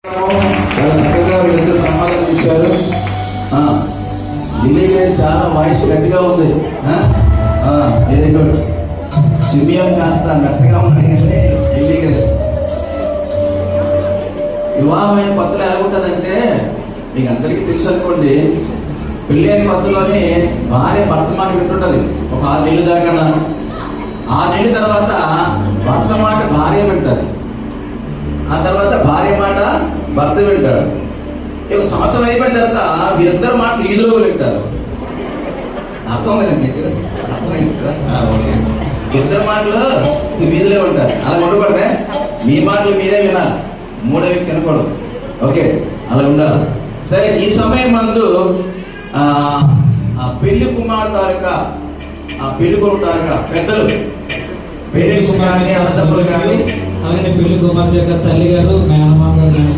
చాలా చక్కగా వీళ్ళిద్దరు సంపాదన ఇచ్చారు. ఢిల్లీ చాలా వాయిస్ గట్టిగా ఉంది. Very good. సిమియం కాస్త గట్టిగా ఉన్నాయి అంటే ఢిల్లీ వివాహమైన పత్తులు ఎలా ఉంటుందంటే మీకు అందరికీ తెలుసు అనుకోండి. పెళ్ళి అయిన పత్తులోనే భార్య భర్త మాట వింటుంటది ఒక 6 నెలల దాకా. 6 నెలల తర్వాత భర్త మాట భార్య వింటది, ఆ తర్వాత భార్య మాట భర్త వింటాడు. ఇక సంవత్సరం అయిపోయిన తర్వాత వీరిద్దరు మాట ఈదులో వింటారు. అర్థమైందండి? అర్థమైంది కదా? ఇద్దరు మాటలు వీధిలో ఉంటారు. అలా ఉండకూడదే. మీ మాటలు మీరే వినాలి, మూడో వ్యక్తి వినకూడదు. ఓకే, అలా ఉండాలి. సరే, ఈ సమయం మందు పెళ్లి కుమార్ తారక, పెళ్లి కొడుకు తారక పెద్దలు పేరెంట్స్ కానీ అన్నదమ్ములు కానీ అలాగే పెళ్లి కుమార్తె యొక్క తల్లి గారు మేనమామ గారు